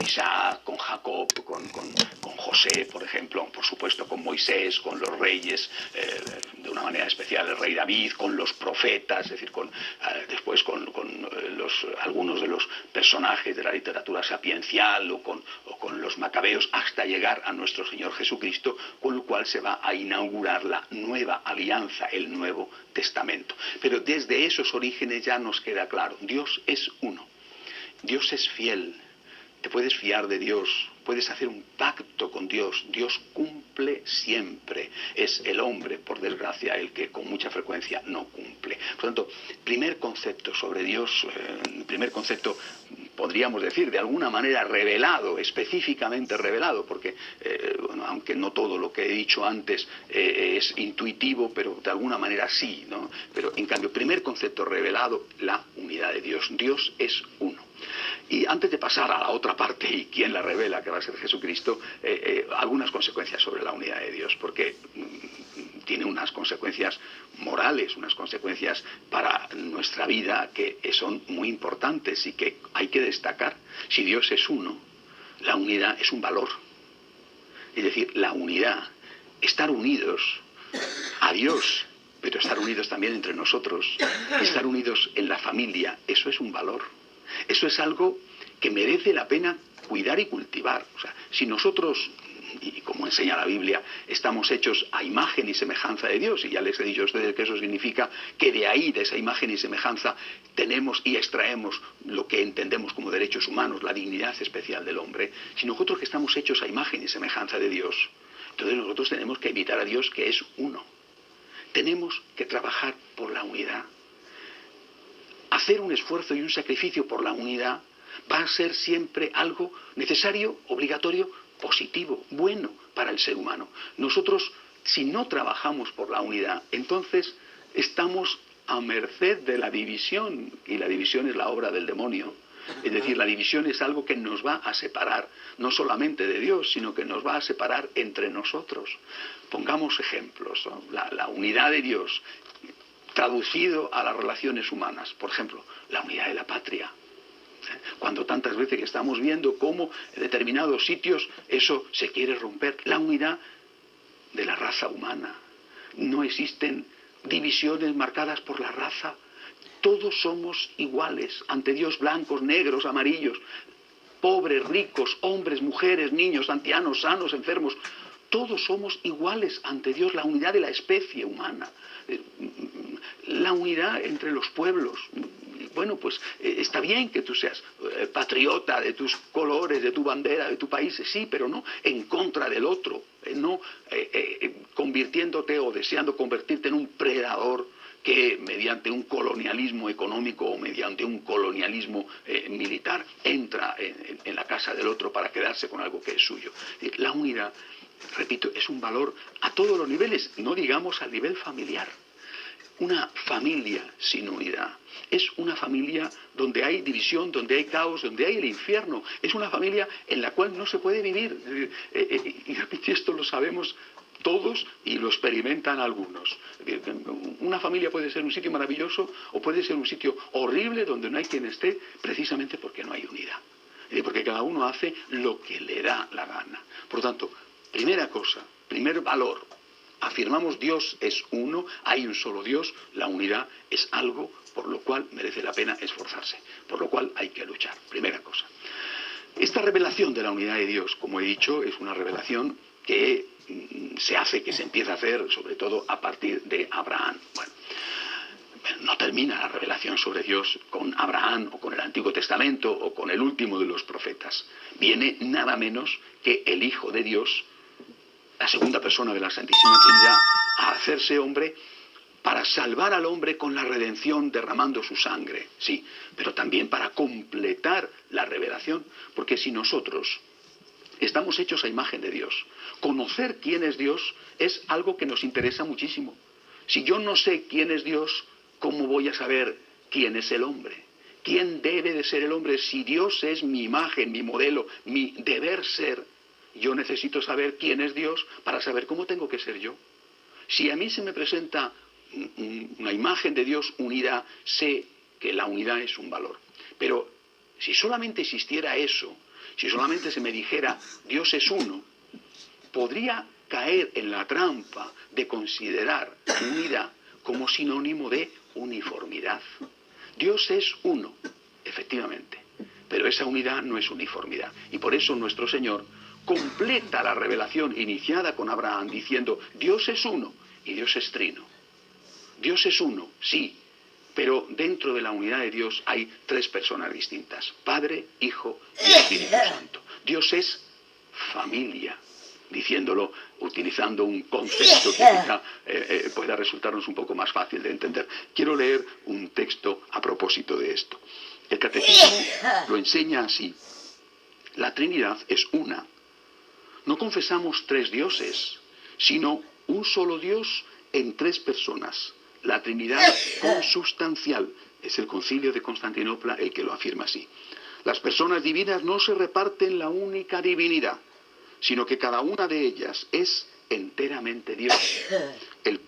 Isaac, con Jacob, con José, por ejemplo, por supuesto con Moisés, con los reyes, de una manera especial el rey David, con los profetas, es decir, después con algunos de los personajes de la literatura sapiencial o con los macabeos, hasta llegar a nuestro Señor Jesucristo, con lo cual se va a inaugurar la nueva alianza, el Nuevo Testamento. Pero desde esos orígenes ya nos queda claro, Dios es uno, Dios es fiel, te puedes fiar de Dios, puedes hacer un pacto con Dios, Dios cumple siempre. Es el hombre, por desgracia, el que con mucha frecuencia no cumple. Por lo tanto, primer concepto sobre Dios, primer concepto, podríamos decir, de alguna manera revelado, específicamente revelado, porque bueno, aunque no todo lo que he dicho antes es intuitivo, pero de alguna manera sí, ¿no? Pero en cambio, primer concepto revelado, la unidad de Dios. Dios es uno. Y antes de pasar a la otra parte, y quién la revela, que va a ser Jesucristo, algunas consecuencias sobre la unidad de Dios, porque tiene unas consecuencias morales, unas consecuencias para nuestra vida que son muy importantes y que hay que destacar. Si Dios es uno, la unidad es un valor. Es decir, la unidad, estar unidos a Dios, pero estar unidos también entre nosotros, estar unidos en la familia, eso es un valor. Eso es algo que merece la pena cuidar y cultivar. O sea, si nosotros, y como enseña la Biblia, estamos hechos a imagen y semejanza de Dios, y ya les he dicho a ustedes que eso significa que de ahí, de esa imagen y semejanza, tenemos y extraemos lo que entendemos como derechos humanos, la dignidad especial del hombre. Si nosotros que estamos hechos a imagen y semejanza de Dios, entonces nosotros tenemos que invitar a Dios, que es uno. Tenemos que trabajar por la unidad. Hacer un esfuerzo y un sacrificio por la unidad va a ser siempre algo necesario, obligatorio, positivo, bueno para el ser humano. Nosotros, si no trabajamos por la unidad, entonces estamos a merced de la división, y la división es la obra del demonio. Es decir, la división es algo que nos va a separar, no solamente de Dios, sino que nos va a separar entre nosotros. Pongamos ejemplos, ¿no? La unidad de Dios, traducido a las relaciones humanas. Por ejemplo, la unidad de la patria. Cuando tantas veces que estamos viendo cómo en determinados sitios eso se quiere romper. La unidad de la raza humana. No existen divisiones marcadas por la raza. Todos somos iguales ante Dios, blancos, negros, amarillos, pobres, ricos, hombres, mujeres, niños, ancianos, sanos, enfermos. Todos somos iguales ante Dios, la unidad de la especie humana, la unidad entre los pueblos. Bueno, pues está bien que tú seas patriota de tus colores, de tu bandera, de tu país, sí, pero no en contra del otro, no convirtiéndote o deseando convertirte en un predador que mediante un colonialismo económico o mediante un colonialismo militar entra en la casa del otro para quedarse con algo que es suyo. La unidad, repito, es un valor a todos los niveles, no digamos al nivel familiar. Una familia sin unidad es una familia donde hay división, donde hay caos, donde hay el infierno. Es una familia en la cual no se puede vivir. Y repito, esto lo sabemos todos y lo experimentan algunos. Una familia puede ser un sitio maravilloso o puede ser un sitio horrible donde no hay quien esté, precisamente porque no hay unidad. Porque cada uno hace lo que le da la gana. Por lo tanto, primera cosa, primer valor, afirmamos Dios es uno, hay un solo Dios, la unidad es algo por lo cual merece la pena esforzarse, por lo cual hay que luchar, primera cosa. Esta revelación de la unidad de Dios, como he dicho, es una revelación que se empieza a hacer sobre todo a partir de Abraham. Bueno, no termina la revelación sobre Dios con Abraham o con el Antiguo Testamento o con el último de los profetas. Viene nada menos que el Hijo de Dios, la segunda persona de la Santísima Trinidad, a hacerse hombre para salvar al hombre con la redención derramando su sangre, sí, pero también para completar la revelación, porque si nosotros estamos hechos a imagen de Dios, conocer quién es Dios es algo que nos interesa muchísimo. Si yo no sé quién es Dios, ¿cómo voy a saber quién es el hombre? ¿Quién debe de ser el hombre? Si Dios es mi imagen, mi modelo, mi deber ser, yo necesito saber quién es Dios para saber cómo tengo que ser yo. Si a mí se me presenta una imagen de Dios unida, sé que la unidad es un valor. Pero Si solamente existiera eso, si solamente se me dijera Dios es uno, podría caer en la trampa de considerar unidad como sinónimo de uniformidad. Dios es uno, efectivamente, pero esa unidad no es uniformidad. Y por eso nuestro Señor completa la revelación iniciada con Abraham diciendo, Dios es uno y Dios es trino. Dios es uno, sí, pero dentro de la unidad de Dios hay tres personas distintas, Padre, Hijo y Espíritu Santo. Dios es familia, diciéndolo, utilizando un concepto que quizá pueda resultarnos un poco más fácil de entender. Quiero leer un texto a propósito de esto. El Catecismo lo enseña así. La Trinidad es una. No confesamos tres dioses, sino un solo Dios en tres personas. La Trinidad consubstancial. Es el Concilio de Constantinopla el que lo afirma así. Las personas divinas no se reparten la única divinidad, sino que cada una de ellas es enteramente Dios. El